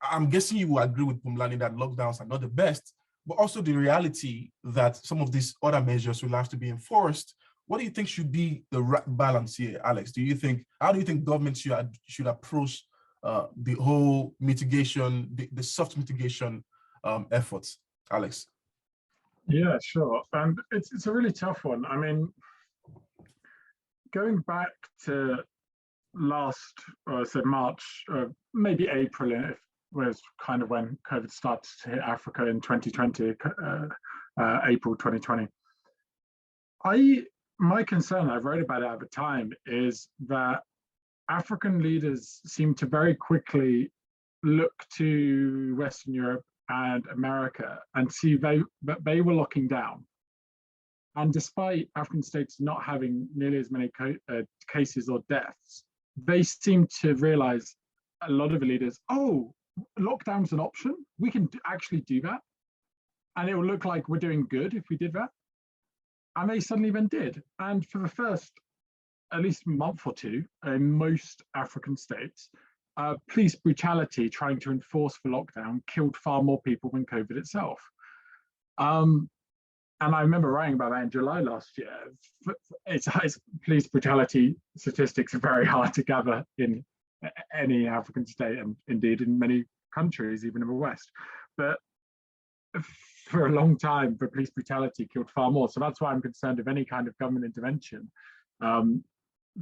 I'm guessing you will agree with Pumlani that lockdowns are not the best, but also the reality that some of these other measures will have to be enforced. What do you think should be the right balance here, Alex? How do you think government should approach the whole mitigation, the soft mitigation efforts, Alex? Yeah, sure. And it's a really tough one. I mean, going back to last, so March, maybe April, if was kind of when COVID started to hit Africa in 2020, April 2020. My concern, I wrote about it at the time, is that African leaders seem to very quickly look to Western Europe and America and see that they were locking down. And despite African states not having nearly as many cases or deaths, they seem to realize, a lot of the leaders, oh, lockdown's an option. We can actually do that. And it will look like we're doing good if we did that. And they suddenly then did. And for the first, at least month or two, in most African states, police brutality trying to enforce the lockdown killed far more people than COVID itself. And I remember writing about that in July last year. It's police brutality statistics are very hard to gather in any African state, and indeed in many countries, even in the West. But for a long time, the police brutality killed far more. So that's why I'm concerned of any kind of government intervention,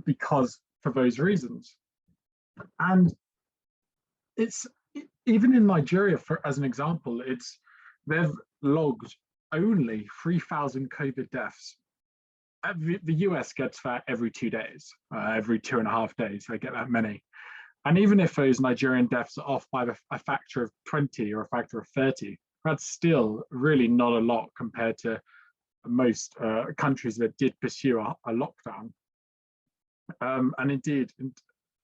because for those reasons. And it's even in Nigeria, as an example, they've logged only 3,000 COVID deaths. The US gets that every 2 days, every 2.5 days, they get that many. And even if those Nigerian deaths are off by a factor of 20 or a factor of 30, that's still really not a lot compared to most countries that did pursue a lockdown. And indeed,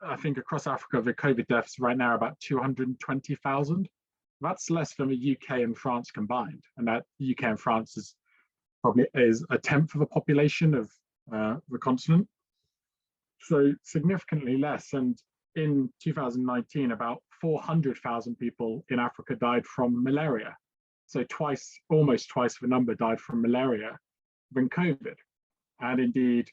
I think across Africa, the COVID deaths right now are about 220,000. That's less than the UK and France combined. And that UK and France is probably a tenth of the population of the continent. So significantly less. And in 2019, about 400,000 people in Africa died from malaria. So almost twice the number died from malaria than COVID. And indeed,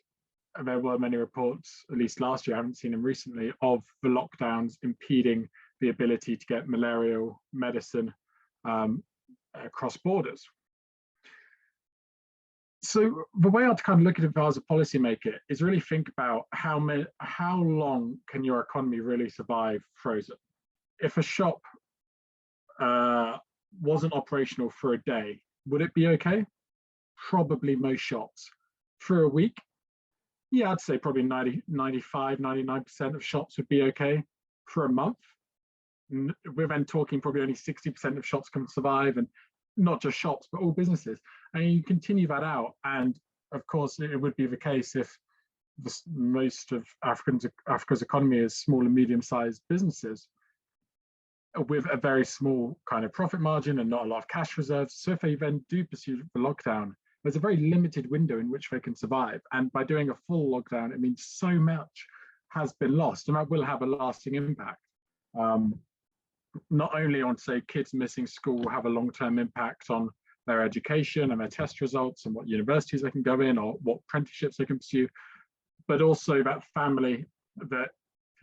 there were many reports, at least last year, I haven't seen them recently, of the lockdowns impeding the ability to get malarial medicine across borders. So the way I'd kind of look at it as a policymaker is really think about how long can your economy really survive frozen? If a shop wasn't operational for a day, would it be okay? Probably most shops. For a week, yeah, I'd say probably 95, 99% of shops would be okay. For a month, we're then talking probably only 60% of shops can survive, and not just shops, but all businesses. And you continue that out. And of course, it would be the case if most of Africa's economy is small and medium-sized businesses with a very small kind of profit margin and not a lot of cash reserves. So if they then do pursue the lockdown, there's a very limited window in which they can survive. And by doing a full lockdown, it means so much has been lost, and that will have a lasting impact. Not only on, say, kids missing school will have a long-term impact on their education and their test results and what universities they can go in or what apprenticeships they can pursue, but also that family that,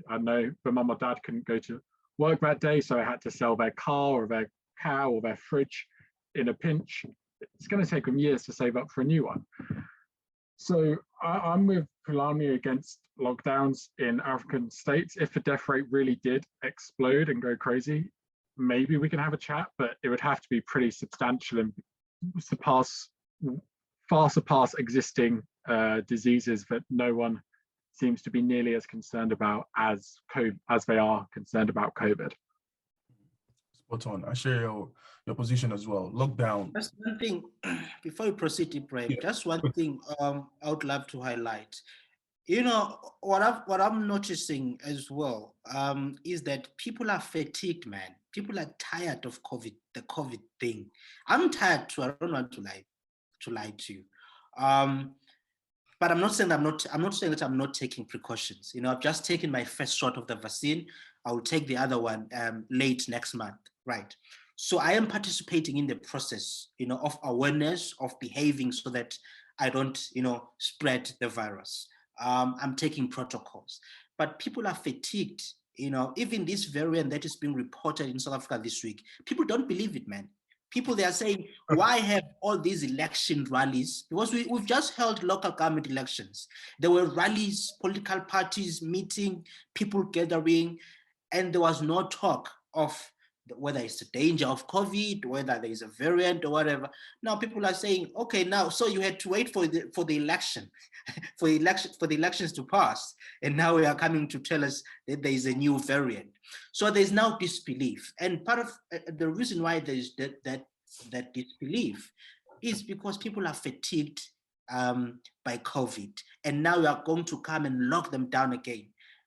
I know, the mum or dad couldn't go to work that day, so they had to sell their car or their cow or their fridge in a pinch. It's going to take them years to save up for a new one. So I'm with Pulani against lockdowns in African states. If the death rate really did explode and go crazy, maybe we can have a chat, but it would have to be pretty substantial and far surpass existing diseases that no one seems to be nearly as concerned about as they are concerned about COVID. Spot on. I share your position as well. Lockdown. That's one thing, before we proceed, Ibrahim, just one thing I would love to highlight. You know, what I'm noticing as well is that people are fatigued, man. People are tired of COVID, the COVID thing. I'm tired too. I don't want to lie to you. But I'm not saying that I'm not taking precautions. You know, I've just taken my first shot of the vaccine. I will take the other one late next month, right? So I am participating in the process, of awareness, of behaving so that I don't, spread the virus. I'm taking protocols, but people are fatigued. Even this variant that is being reported in South Africa this week, people don't believe it, man. People, they are saying, why have all these election rallies? Because we've just held local government elections. There were rallies, political parties meeting, people gathering, and there was no talk of whether it's a danger of COVID, whether there is a variant or whatever. Now people are saying, okay, now, so you had to wait for the election, for the elections to pass, and now we are coming to tell us that there is a new variant. So there's now disbelief, and part of the reason why there is that disbelief is because people are fatigued by COVID, and now we are going to come and lock them down again.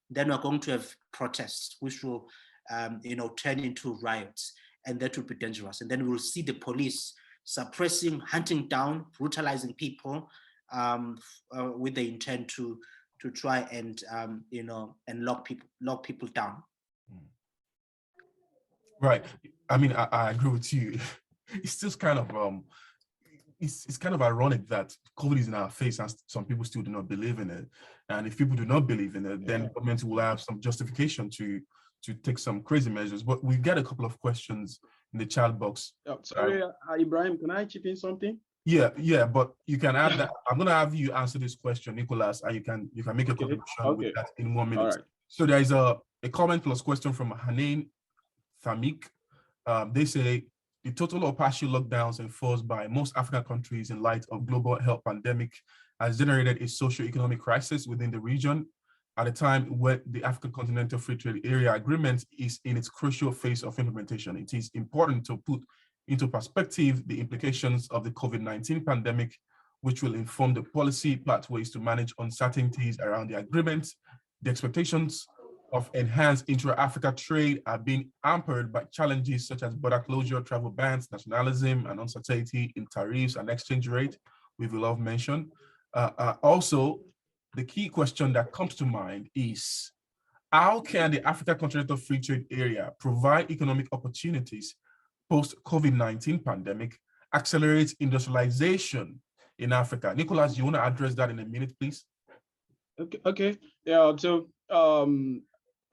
Then we're going to have protests, which will turn into riots, and that would be dangerous. And then we'll see the police suppressing, hunting down, brutalizing people with the intent to try and and lock people down. Right. I mean, I agree with you. It's just kind of it's kind of ironic that COVID is in our face and some people still do not believe in it. And if people do not believe in it, then government will have some justification to take some crazy measures. But we get a couple of questions in the chat box. Sorry, Ibrahim, can I chip in something? Yeah, but you can add that. I'm gonna have you answer this question, Nicholas, and you can make a contribution with that in 1 minute. Right. So there is a comment plus question from Hanan Thamik. They say the total or partial lockdowns enforced by most African countries in light of global health pandemic has generated a socio-economic crisis within the region at a time when the African Continental Free Trade Area Agreement is in its crucial phase of implementation. It is important to put into perspective the implications of the COVID-19 pandemic, which will inform the policy pathways to manage uncertainties around the agreement. The expectations of enhanced intra-Africa trade are being hampered by challenges such as border closure, travel bans, nationalism, and uncertainty in tariffs and exchange rate, we will have mentioned. Also, the key question that comes to mind is, how can the Africa Continental Free Trade Area provide economic opportunities post-COVID-19 pandemic, accelerate industrialization in Africa? Nicholas, you want to address that in a minute, please? Okay. Yeah, so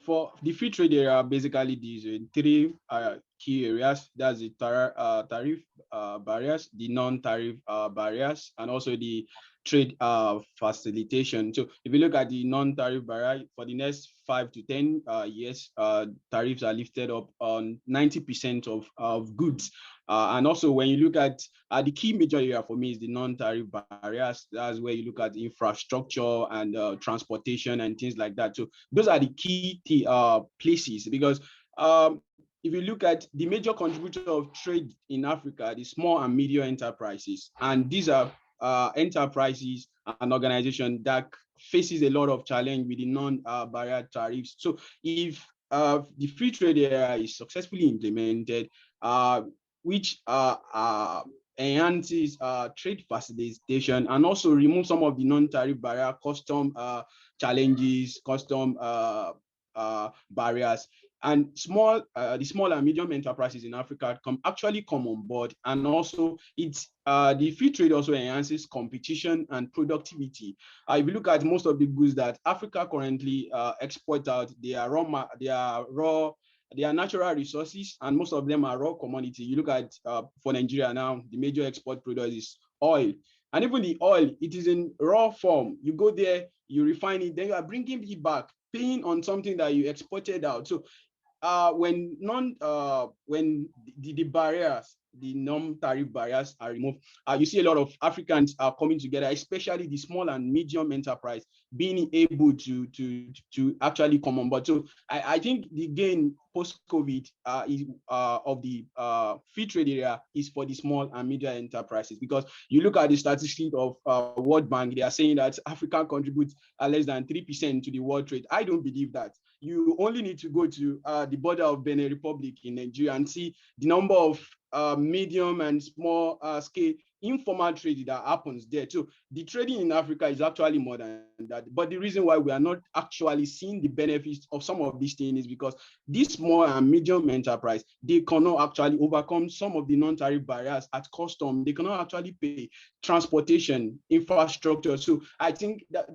for the free trade area, basically these three key areas. That's the tariff barriers, the non-tariff barriers, and also the trade facilitation. So if you look at the non-tariff barrier, for the next 5 to 10 years, tariffs are lifted up on 90% of goods. And also when you look at the key major area for me is the non-tariff barriers. That's where you look at infrastructure and transportation and things like that. So those are the key places, because if you look at the major contributor of trade in Africa, the small and medium enterprises, and these are enterprises and organizations that faces a lot of challenge with the non-barrier tariffs. So if the free trade area is successfully implemented, which enhances trade facilitation and also remove some of the non-tariff barrier, custom challenges, custom barriers, and the small and medium enterprises in Africa actually come on board. And also it's the free trade also enhances competition and productivity. If you look at most of the goods that Africa currently export out, they are natural resources, and most of them are raw commodity. You look at for Nigeria now, the major export product is oil. And even the oil, it is in raw form. You go there, you refine it, then you are bringing it back, paying on something that you exported out. So when the barriers, the non-tariff barriers are removed, you see a lot of Africans are coming together, especially the small and medium enterprise, being able to actually come on board. So I think the gain post-COVID of the free trade area is for the small and medium enterprises, because you look at the statistics of World Bank, they are saying that Africa contributes less than 3% to the world trade. I don't believe that. You only need to go to the border of Benin Republic in Nigeria and see the number of medium and small scale informal trade that happens there too. The trading in Africa is actually more than that. But the reason why we are not actually seeing the benefits of some of these things is because these small and medium enterprise, they cannot actually overcome some of the non-tariff barriers at custom. They cannot actually pay transportation, infrastructure. So I think that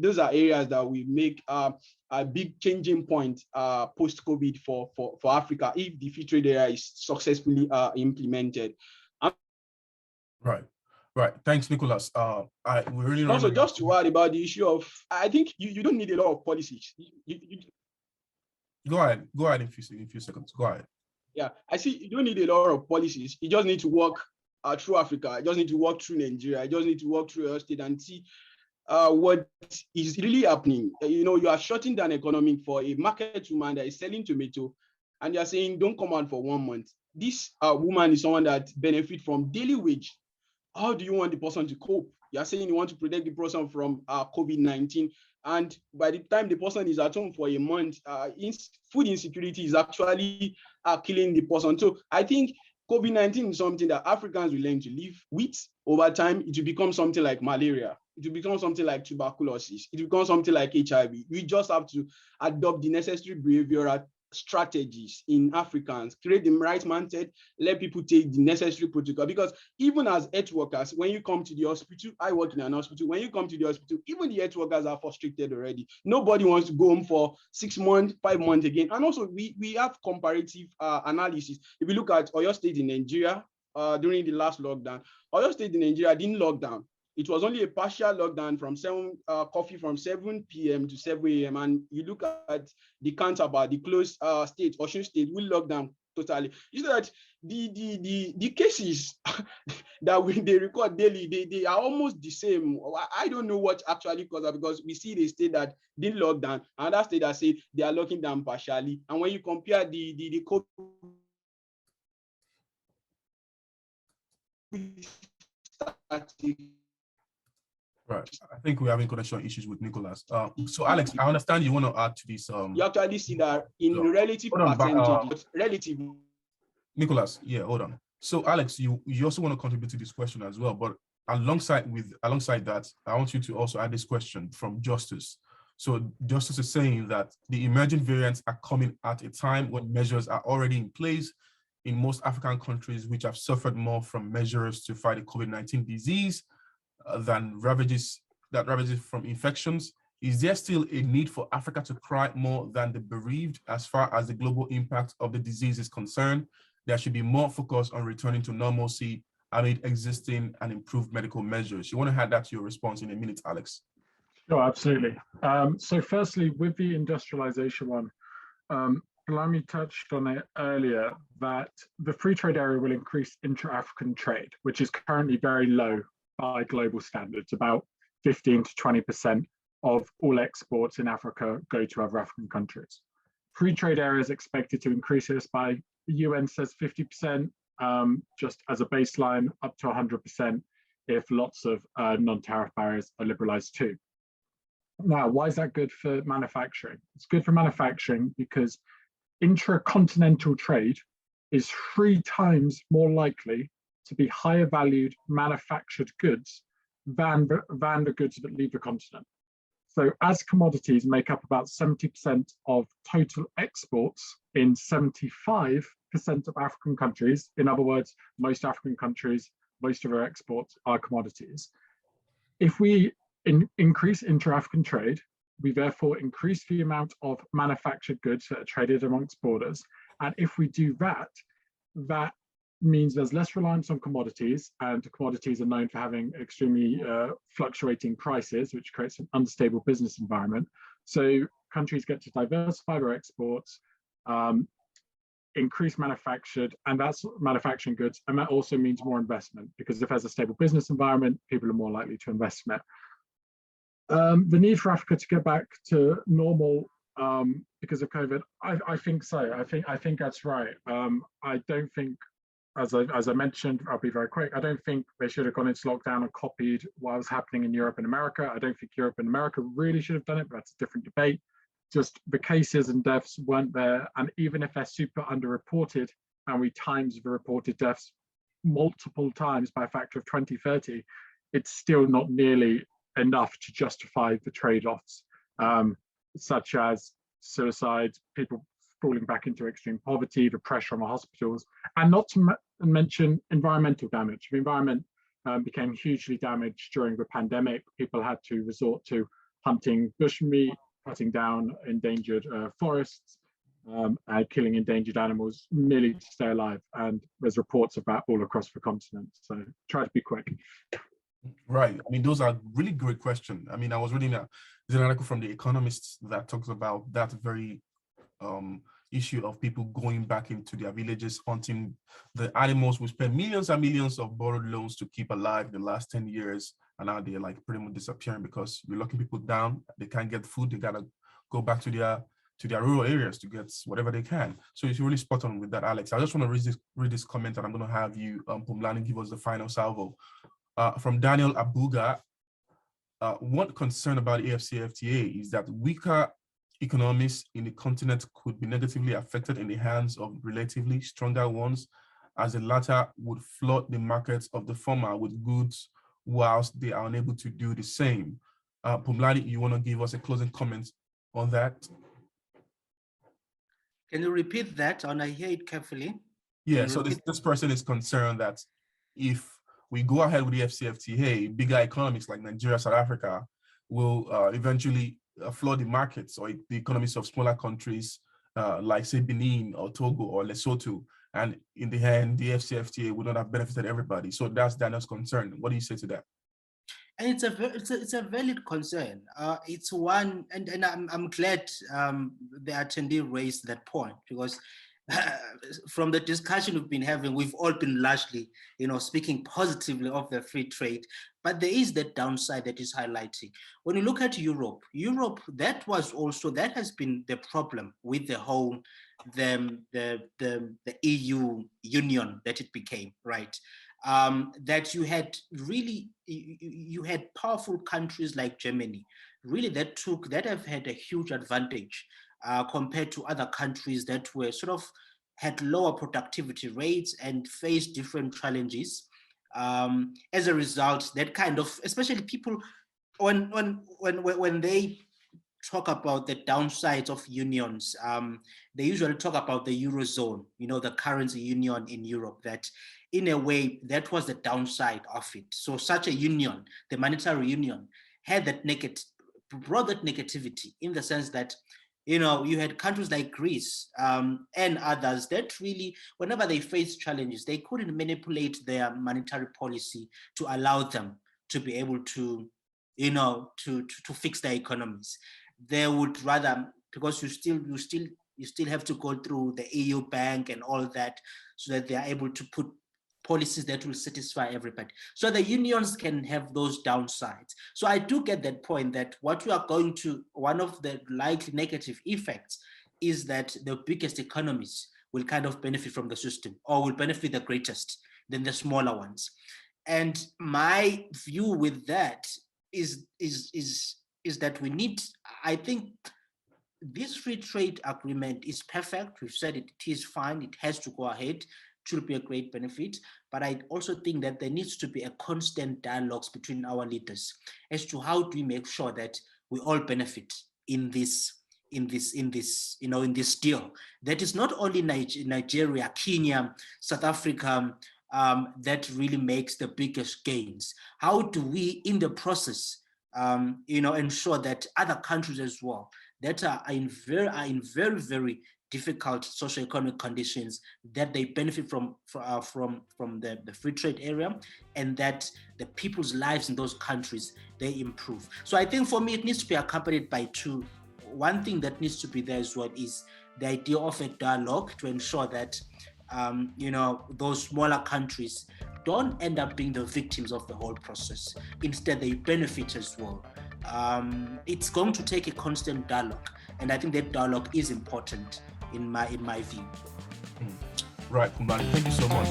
those are areas that we make a big changing point post-COVID for Africa if the free trade area is successfully implemented. Right. Thanks, Nicholas. We really also just to add about the issue of, I think you don't need a lot of policies. Go ahead in a few seconds. Go ahead. Yeah, I see you don't need a lot of policies. You just need to walk through Africa. You just need to walk through Nigeria. You just need to walk through your state and see what is really happening. You are shutting down economy for a market woman that is selling tomato, and you're saying don't come out for 1 month. This woman is someone that benefits from daily wage. How do you want the person to cope? You're saying you want to protect the person from COVID-19, and by the time the person is at home for a month, food insecurity is actually killing the person. So I think COVID-19 is something that Africans will learn to live with over time. It will become something like malaria. It will become something like tuberculosis. It will become something like HIV. We just have to adopt the necessary behavioral strategies in Africans, create the right mindset, let people take the necessary protocol. Because even as health workers, when you come to the hospital, I work in an hospital, when you come to the hospital, even the health workers are frustrated already. Nobody wants to go home for 6 months, 5 months again. And also we have comparative analysis. If you look at Oyo State in Nigeria during the last lockdown, Oyo State in Nigeria didn't lock down. It was only a partial lockdown from 7 p.m. to 7 a.m. And you look at the counterpart, the closed state, Osun State, will lock down totally. You see that the cases that they record daily, they are almost the same. I don't know what actually caused that, because we see the state that didn't lock down, and that state that say they are locking down partially. And when you compare the COVID Right. I think we're having connection issues with Nicholas. So Alex, I understand you want to add to this. You actually see that in relative relative. Nicholas, yeah, hold on. So Alex, you also want to contribute to this question as well, but alongside that, I want you to also add this question from Justice. So Justice is saying that the emerging variants are coming at a time when measures are already in place in most African countries, which have suffered more from measures to fight the COVID-19 disease than ravages from infections. Is there still a need for Africa to cry more than the bereaved as far as the global impact of the disease is concerned? There should be more focus on returning to normalcy amid existing and improved medical measures. You want to add that to your response in a minute, Alex? Sure, absolutely. So firstly, with the industrialization one, Blami touched on it earlier, that the free trade area will increase intra-African trade, which is currently very low by global standards. About 15 to 20% of all exports in Africa go to other African countries. Free trade area is expected to increase this by, the UN says 50%, just as a baseline, up to 100% if lots of non-tariff barriers are liberalized too. Now, why is that good for manufacturing? It's good for manufacturing because intra-continental trade is 3 times more likely to be higher valued manufactured goods than the goods that leave the continent. So as commodities make up about 70% of total exports in 75% of African countries, in other words, most African countries, most of our exports are commodities. If we increase intra-African trade, we therefore increase the amount of manufactured goods that are traded amongst borders. And if we do that, that means there's less reliance on commodities, and commodities are known for having extremely fluctuating prices, which creates an unstable business environment. So countries get to diversify their exports, increase manufactured, and that's manufacturing goods. And that also means more investment, because if there's a stable business environment, people are more likely to invest in it. The need for Africa to get back to normal because of COVID, I think so. I think that's right. I don't think, as I mentioned, I'll be very quick, I don't think they should have gone into lockdown and copied what was happening in Europe and America. I don't think Europe and America really should have done it, but that's a different debate. Just the cases and deaths weren't there. And even if they're super underreported and we times the reported deaths multiple times by a factor of 20, 30, it's still not nearly enough to justify the trade-offs, such as suicides, people falling back into extreme poverty, the pressure on our hospitals, and not to mention environmental damage. The environment became hugely damaged during the pandemic. People had to resort to hunting bushmeat, cutting down endangered forests, and killing endangered animals merely to stay alive. And there's reports of that all across the continent. So try to be quick. Right. I mean, those are really great questions. I mean, I was reading there's an article from The Economist that talks about that very issue of people going back into their villages, hunting the animals. We spent millions and millions of borrowed loans to keep alive the last 10 years. And now they're like pretty much disappearing because you're locking people down. They can't get food. They gotta go back to their rural areas to get whatever they can. So it's really spot on with that, Alex. I just want to read this comment, and I'm going to have you, Pumlani, give us the final salvo. From Daniel Abuga, one concern about the AfCFTA is that weaker economies in the continent could be negatively affected in the hands of relatively stronger ones, as the latter would flood the markets of the former with goods whilst they are unable to do the same. Pumlani, you want to give us a closing comment on that? Can you repeat that? And I hear it carefully. Yeah, so this person is concerned that if we go ahead with the AfCFTA, bigger economies like Nigeria, South Africa will eventually flood the markets, or the economies of smaller countries like, say, Benin or Togo or Lesotho. And in the end, the AfCFTA would not have benefited everybody. So that's Daniel's concern. What do you say to that? And it's a valid concern. It's one, and I'm glad the attendee raised that point, because from the discussion we've been having, we've all been largely, speaking positively of the free trade, but there is that downside that is highlighting. When you look at Europe, that has been the problem with the whole the EU union that it became, right? That you had powerful countries like Germany, really that have had a huge advantage compared to other countries that were sort of had lower productivity rates and faced different challenges. As a result, that kind of, especially people, when they talk about the downsides of unions, they usually talk about the Eurozone, the currency union in Europe, that in a way, that was the downside of it. So such a union, the monetary union, had brought that negativity, in the sense that, you had countries like Greece and others that really, whenever they faced challenges, they couldn't manipulate their monetary policy to allow them to be able to, to fix their economies. They would rather, because you still have to go through the EU bank and all that, so that they are able to put policies that will satisfy everybody. So the unions can have those downsides. So I do get that point, that what we are going to, one of the likely negative effects is that the biggest economies will kind of benefit from the system, or will benefit the greatest than the smaller ones. And my view with that is that we need, I think this free trade agreement is perfect. We've said it is fine, it has to go ahead. Should be a great benefit, but I also think that there needs to be a constant dialogue between our leaders as to how do we make sure that we all benefit in this deal. That is not only Nigeria, Kenya, South Africa that really makes the biggest gains. How do we, in the process, ensure that other countries as well that are in very, very difficult socioeconomic conditions, that they benefit from the free trade area, and that the people's lives in those countries, they improve. So I think for me, it needs to be accompanied by two. One thing that needs to be there as well is the idea of a dialogue to ensure that those smaller countries don't end up being the victims of the whole process. Instead, they benefit as well. It's going to take a constant dialogue, and I think that dialogue is important in my view. Right, Pumlani, thank you so much.